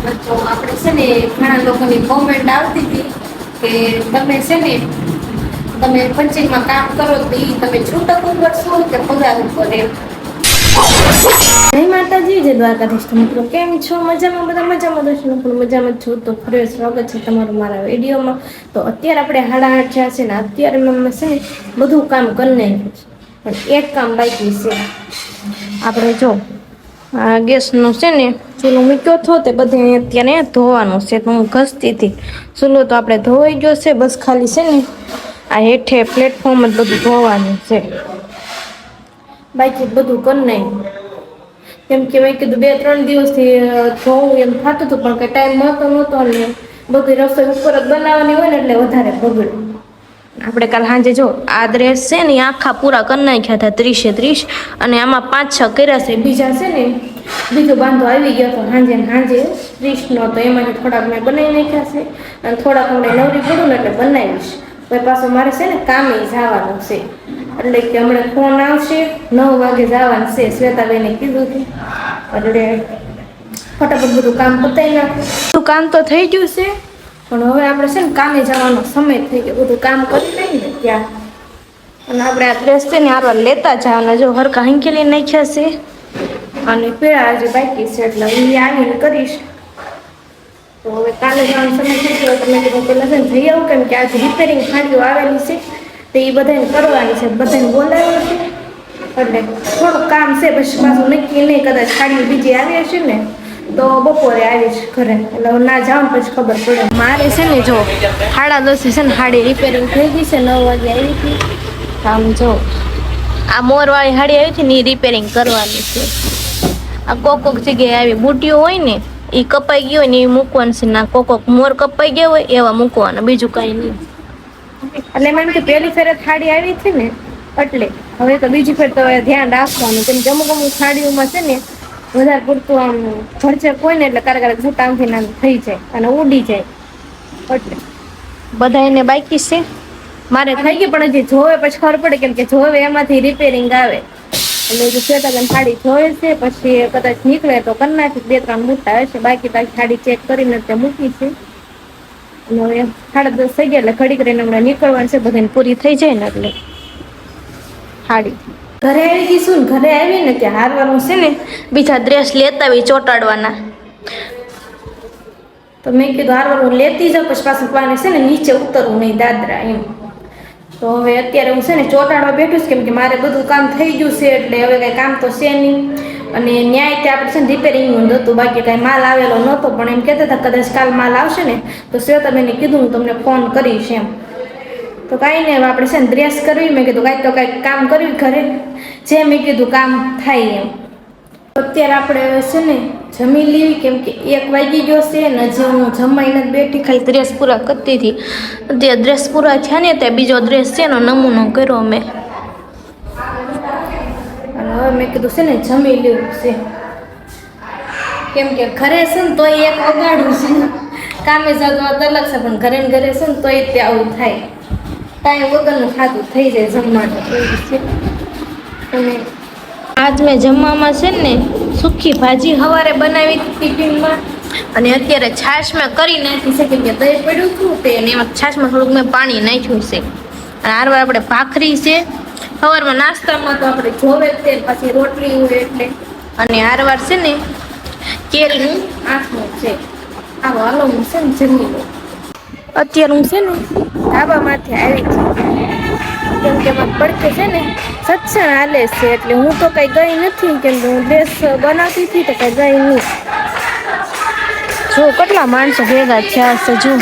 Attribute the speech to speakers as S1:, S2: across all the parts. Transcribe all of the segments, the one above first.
S1: તો આપણે છે ને ઘણા લોકોની કોમેન્ટ આવતી હતી કે તમે છે ને તમે પંચાયતમાં કામ કરો તો એ તમે છૂટક ઉપર છો કે પગાર ઉપર એમ. જય માતાજી, જય દ્વારકાધીશ મિત્રો, કેમ છો? મજામાં? બધા મજામાં દોસ્તો, પણ મજામાં છું. તો ફરી સ્વાગત છે તમારું મારા વિડીયોમાં. તો અત્યારે આપણે 8:30 થયા છે ને અત્યારે મેં છે ને બધું કામ કરી નાખ્યું છે, પણ એક કામ બાકી છે. આપણે જો આ ગેસનું છે ને ચૂલો મૂક્યો હતો તે બધે અત્યારે ધોવાનું છે, તો હું ઘસતી હતી. ચૂલો તો આપણે ધોવાઈ ગયો છે, બસ ખાલી છે ને આ હેઠે પ્લેટફોર્મ જ બધું ધોવાનું છે. બાકી બધું કરી નાખ્યું. કેમ કે મેં કીધું 2-3 દિવસથી ધોવું એમ થતું હતું, પણ કંઈ ટાઈમ મળતો નહોતો ને બધી રસોઈ ઉપર જ બનાવવાની હોય ને એટલે વધારે બગડે. આપણે કાલ સાંજે જો આ ડ્રેસ છે ને આખા પૂરા કરી નાખ્યા હતા 30-30, અને આમાં 5-6 કર્યા છે. બીજા છે ને બીજો બાંધો આવી ગયો હતો સાંજે 30નો, તો એમાંથી થોડાક મેં બનાવી નાખ્યા છે અને થોડાક હમણાં નવરી પડું ને એટલે બનાવીશ. પછી પાછું મારે છે ને કામે જવાનું છે, એટલે કે હમણાં ફોન આવશે 9 વાગે જવાનું છે. શ્વેતાબેને કીધું હતું એટલે ફટાફટ બધું કામ પતાવી નાખું. બધું કામ તો થઈ ગયું છે, પણ હવે આપણે છે ને કામે જવાનો સમય થઈ ગયો. બધું કામ કરી લઈએ ને ત્યાં, અને આપણે આ ડ્રેસ છે ને આરવા લેતા જવાના. જો હરકા હંકેલી નાખ્યા છે અને પેલા હજી બાકી છે, એટલે એ આવીને કરીશ. તો હવે કાલે જવાનો સમય થઈ ગયો, તમે કીધું પેલા છે ને જઈ આવું, કેમ કે આજે રિપેરિંગ ખાડીઓ આવેલી છે તો એ બધાને કરવાની છે, બધાને બોલાવ્યું છે એટલે થોડુંક કામ છે. પછી પાછું નક્કી નહીં, કદાચ ખાડીઓ બીજી આવી હશે ને તો બપોરે આવીશ ઘરે, એટલે ના જાઉં પછી ખબર પડે. મારે છે ને જો 10:30 છે ને હાડી રિપેરિંગ થઈ ગઈ છે. 9 વાગે આવી હતી. આમ જો આ મોરવાળી હાડી આવી હતી ને એ રિપેરિંગ કરવાની છે. આ કોક જગ્યાએ આવી બુટીઓ હોય ને એ કપાઈ ગઈ હોય ને એ મૂકવાનું છે. ના કોક મોર કપાઈ ગયા હોય એવા મૂકવાના, બીજું કાંઈ નહીં. એટલે એમ કે પહેલી ફેરે થાળી આવી હતી ને એટલે હવે તો બીજી ફેર તો ધ્યાન રાખવાનું, કેમ કે અમુક થાળીઓમાં છે ને વધારે પૂરતું આમ ભરચક હોય ને એટલે ક્યારેક ઝુટામથી નામ થઈ જાય અને ઉડી જાય. એટલે બધા એને બાકી છે. મારે થઈ ગઈ, પણ હજી જોવે પછી ખબર પડે, કેમ કે જોવે એમાંથી રિપેરિંગ આવે એટલે જો શ્વેતાબેન થાળી જોવે છે. પછી કદાચ નીકળે તો કરી નાખી, 2-3 મૂકતા હશે. બાકી થાળી ચેક કરીને ત્યાં મૂકી છે. અને હવે 10:30 થઈ ગયા એટલે ઘડી કરીને હમણાં નીકળવાનું છે. બધાને પૂરી થઈ જાય ને એટલે થાળી ઘરે આવી ગઈ છું. ઘરે આવી ને ત્યાં હારવાનું છે ને બીજા ડ્રેસ લેતા આવી ચોટાડવાના, તો મેં કીધું હારવાનું લેતી જાઉં, પછી પાછું પાને છે ને નીચે ઉતરવું નહીં દાદરા એમ. તો હવે અત્યારે હું છે ને ચોટાડવા બેઠું છું, કેમ કે મારે બધું કામ થઈ ગયું છે એટલે હવે કાંઈ કામ તો છે નહીં. અને ન્યાય ત્યાં આપણે છે ને રિપેરિંગનું હતું, બાકી કાંઈ માલ આવેલો નહોતો. પણ એમ કહેતા હતા કદાચ કાલ માલ આવશે ને તો શ્વેતાબેને કીધું હું તમને ફોન કરીશ એમ. તો કાંઈ નહીં, આપણે છે ને ડ્રેસ કરવી. મેં કીધું કાંઈક તો કાંઈક કામ કરવી ઘરે, જે મેં કીધું કામ થાય એમ. અત્યારે આપણે છે ને જમી લેવી, કેમ કે 1 વાગી ગયો છે ને હજી હું જમાઈને જ બેઠી, ખાલી ડ્રેસ પૂરા કરતી હતી. તે ડ્રેસ પૂરા થયા ને ત્યાં બીજો ડ્રેસ છે એનો નમૂનો કર્યો મેં, અને હવે મેં કીધું છે ને જમી લેવું છે, કેમ કે ઘરે છે ને તોય એક વગાડું છે. કામે જતું અલગ છે, પણ ઘરે ને ઘરે છે ને તોય તે આવું થાય. ટાઈમ વગરનું ખાતું થઈ જાય જમવાનું છે. અને આજ મેં જમવામાં છે ને સૂકી ભાજી સવારે બનાવી ટિફિનમાં, અને અત્યારે છાશ મેં કરી નાખી છે, કેમ કે દહીં પડ્યું હતું તે એમાં છાશમાં થોડુંક મેં પાણી નાખ્યું છે. અને હારવાર આપણે ભાખરી છે. સવારમાં નાસ્તામાં તો આપણે જોવે જ તે, પછી રોટલી હોય એટલે. અને હારવાર છે ને કેરીનું આથમું છે. આવો હાલો હું છે ને જમી લઉં. અત્યારે હું છે ને ધાબામાંથી આવી છું, કેમ કે મારે પડકે છે ને સત્સંગ હાલે છે, એટલે હું તો કઈ ગઈ નથી, કેમ કે હું ડ્રેસ બનાવતી હતી તો કઈ ગઈ નહીં. જો કેટલા માણસો ભેગા થયા છે. જો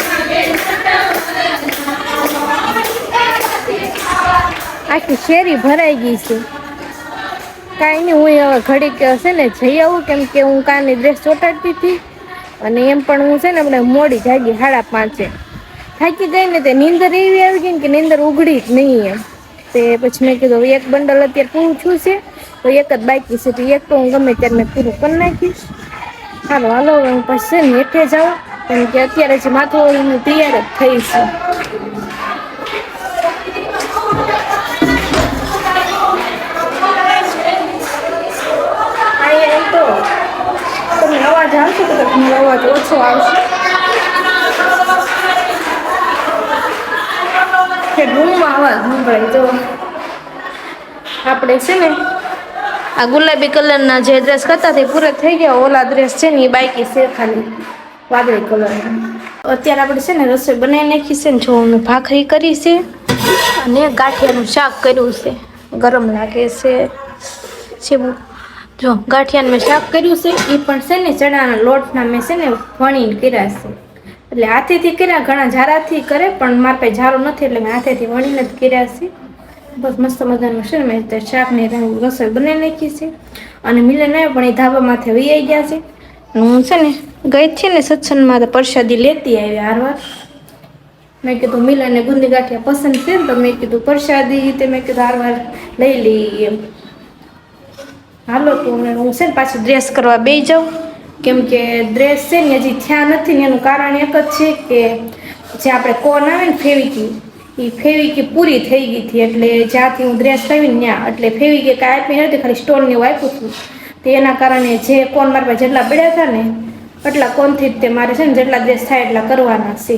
S1: આખી શેરી ભરાઈ ગઈ છે. કાંઈ નહીં, હું હવે ઘડીક છે ને જઈ આવું, કેમ કે હું કાલની ડ્રેસ ચોટાડતી હતી. અને એમ પણ હું છે ને હમણાં મોડી જાગી 5:30 થાકી ગઈ ને તે નીંદર એવી આવી ગઈ ને કે નીંદર ઉઘડી જ નહીં એમ. તે પછી મેં કીધું એક બંડલ અત્યારે પૂરું થયું છે તો એક જ બાકી છે, તો એક તો હું ગમે ત્યારે મેં પૂરું કરી નાખીશ. હાલો હું પછી છે ને હેઠે જાઉં, કેમ કે અત્યારે જે માથું તૈયાર જ થઈ છે. એમ તો તમને અવાજ આવશે તો તમને અવાજ ઓછો આવશે. રૂમમાં અવાજ સંભળાય. તો આપણે છે ને આ ગુલાબી કલરના જે ડ્રેસ કરતા તે પૂરા થઈ ગયા. ઓલા ડ્રેસ છે ને એ બાકી છે ખાલી વાદળી કલરના. અત્યારે આપણે છે ને રસોઈ બનાવી નાખી છે ને. જો અમે ભાખરી કરી છે અને ગાંઠિયાનું શાક કર્યું છે. ગરમ લાગે છે સેવું. જો ગાંઠિયાનું મેં શાક કર્યું છે એ પણ છે ને ચણાના લોટના મેં છે ને વણીને કર્યા છે. એટલે હાથેથી કર્યા, ઘણા ઝારાથી કરે પણ મારા પાસે ઝારો નથી એટલે મેં હાથેથી વણીને જ કર્યા છે. બસ મસ્ત મજાનું છે ને મેં શાકની રસોઈ બનાવી નાખી છે. અને મિલન આવ્યો પણ એ ધાબા માથે વહી આવી ગયા છે. હું છે ને ગઈ છે ને સત્સંગમાં તો પ્રસાદી લેતી આવી હારવાર. મેં કીધું મિલનને ગુંદી ગાંઠિયા પસંદ છે ને તો મેં કીધું પ્રસાદી તે મેં કીધું હારવાર લઈ લઈ એમ. હાલો તો હું છે ને પાછી ડ્રેસ કરવા બેસી જાઉં. કેમ કે ડ્રેસ છે ને હજી થયા નથી ને એનું કારણ એક જ છે કે જે આપણે કોન આવે ને ફેવિકી એ ફેવિકી પૂરી થઈ ગઈ હતી. એટલે જ્યાંથી હું ડ્રેસ લાવીને ત્યાં એટલે ફેવિકી કાંઈ આપી નથી, ખાલી સ્ટોનને એવું આપ્યું હતું. તો એના કારણે જે કોન મારા પાસે જેટલા પડ્યા હતા ને એટલા કોનથી જ તે મારે છે ને જેટલા ડ્રેસ થાય એટલા કરવાના છે.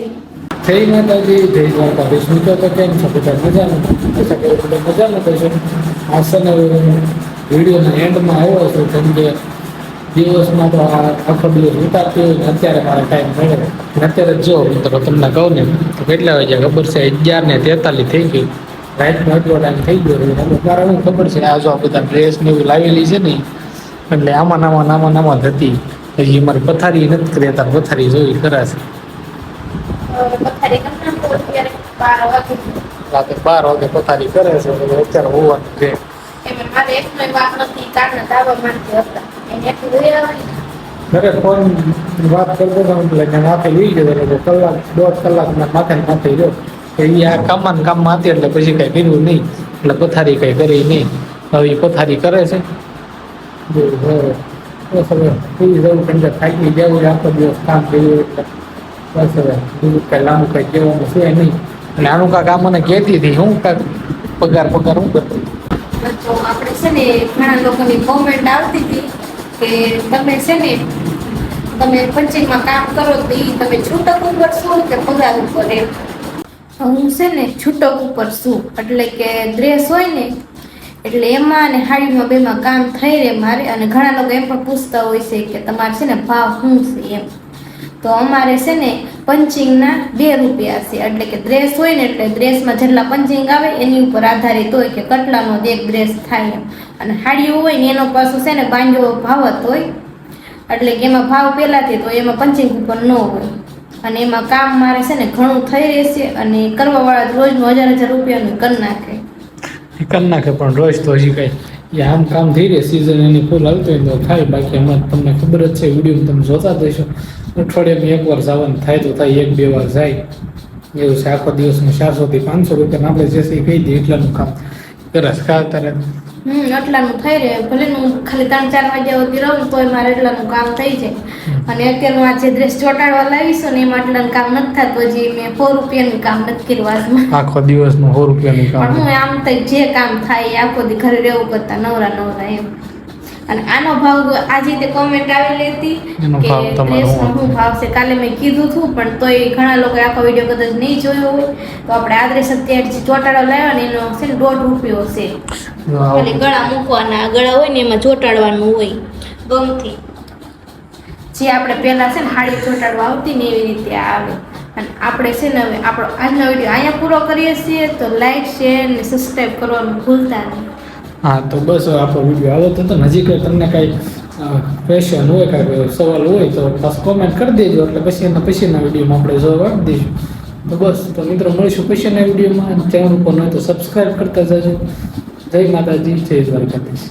S2: જય માતાજી, જય દ્વારકાધીશ. મિત્રો તો કેમ છો બધા? મજામાં થશે. આ છે ને વિડીયોના એન્ડમાં આવ્યો છું કેમ કે દિવસમાં તો આખો દિવસ ઉતારતી હોય ને અત્યારે મારે ટાઈમ મળે. અત્યારે જો મિત્રો તમને કહું ને તો કેટલા વાગ્યા ખબર છે? 11:43 થઈ ગઈ. રાતનો એટલો ટાઈમ થઈ ગયો. એનું કારણ ખબર છે? આ જો બધા ડ્રેસ ને એવું લાવેલી છે ને એટલે આમાં હતી. હજી મારી પથારી નથી કરી. તાર પથારી જોઈ કરાશે. રાતે 12 વાગે પથારી કરે છે. અત્યારે હોવાનું છે. ઘરે ફોન વાત કરતો હતો એટલે માથે લઈ ગયો એટલે કલાક 1.5 કલાક માથે રહ્યો. એ આ કામમાં હતી એટલે પછી કઈ કર્યું નહીં. એટલે પથારી કઈ કરી નહીં. હવે એ પથારી કરે છે. બસ હવે સુઈ જવું કેમ કે થાકી જવું. આખો દિવસ કામ કર્યું એટલે બસ હવે બીજું કઈ લાંબુ કઈ કહેવાનું છે નહીં. અને આનું કાંક આ મને કહેતી હતી હું કાંક પગાર હું કરતી.
S1: તો આપણે છે ને ઘણા લોકોની કોમેન્ટ આવતી હતી કે તમે છે ને તમે પંચિંગમાં કામ કરો તો એ તમે છૂટક ઉપર શું કે પગાર ઉપર એમ. હું છે ને છૂટક ઉપર શું એટલે કે ડ્રેસ હોય ને એટલે એમાં અને હાડીમાં બેમાં કામ થઈ રહે મારે. અને ઘણા લોકો એમ પણ પૂછતા હોય છે કે તમારે છે ને ભાવ શું છે એમ. તો અમારે છે ને પંચિંગના 2 રૂપિયા છે. એટલે કે ડ્રેસ હોય ને એટલે ડ્રેસમાં જેટલા પંચિંગ આવે એની ઉપર આધારિત હોય કે કેટલાનો એક ડ્રેસ થાય એમ. અને હાડીઓ હોય ને એનો પાછું છે ને બાંજો ભાવ જ હોય. એટલે કે એમાં ભાવ પહેલાંથી તો એમાં પંચિંગ ઉપર ન હોય. અને એમાં કામ મારે છે ને ઘણું થઈ રહેશે. અને કરવાવાળા રોજનું 1000 રૂપિયાનું કરી નાખે
S2: પણ રોજ તો હજી કઈ આમ કામ થઈ રહે. સિઝન એની ફૂલ આવતી હોય તો થાય. બાકી હમણાં તમને ખબર જ છે, વિડીયો તમે જોતા જ હશો. અઠવાડિયામાં એકવાર જવાનું થાય તો થાય, 1-2 વાર જાય એવું છે. આખો દિવસમાં 400 થી 500 રૂપિયા આપણે જે કહી દઈએ એટલાનું કામ કરસ તારે.
S1: એટલાનું થઈ રહે. ભલે હું ખાલી 3-4 વાગ્યા સુધી રહું તોય મારે એટલાનું કામ થઈ જાય. અને અત્યારનું આ જે ડ્રેસ ચોટાડવા લાવીશું ને એમાં એટલાનું કામ નથી થતું. હજી મેં 100 રૂપિયાનું કામ નથી કર્યું
S2: આખો દિવસનું 100 રૂપિયાનું કામ.
S1: પણ હું આમ તો જે કામ થાય આખો દી ઘરે રહેવું કરતા નવરા એમ. અને આનો ભાવ આજે તે કોમેન્ટ આવેલી હતી કે ડ્રેસનો શું ભાવ છે. કાલે મેં કીધું હતું પણ તોય ઘણા લોકો આખો વિડીયો કદાચ નહીં જોયો હોય તો આપણે આ ડ્રેસ અત્યારે જે ચોટાડો લાવ્યો ને એનો છે ને 1.5 રૂપિયો છે. ખાલી ગળા મૂકવાના, ગળા હોય ને એમાં ચોટાડવાનું હોય ગમથી. જે આપણે પહેલાં છે ને હાડી ચોટાડવા આવતી ને એવી રીતે આવે. અને આપણે છે ને હવે આપણો આજનો વિડીયો અહીંયા પૂરો કરીએ છીએ. તો લાઈક, શેર ને સબસ્ક્રાઈબ કરવાનું ભૂલતા નહીં.
S2: હા તો બસ આપણો વિડીયો આવો તો નજીક તમને કાંઈ ક્વેશ્ચન હોય, કાંઈ સવાલ હોય તો બસ કોમેન્ટ કરી દેજો. એટલે પછીના વિડીયોમાં આપણે જવાબ આપી દઈશું. તો બસ તો મિત્રો મળીશું પછીના વિડીયોમાં. ચેનલ ઉપર હોય તો સબસ્ક્રાઈબ કરતા જજો. જય માતાજી, જય દ્વારકાધીશ.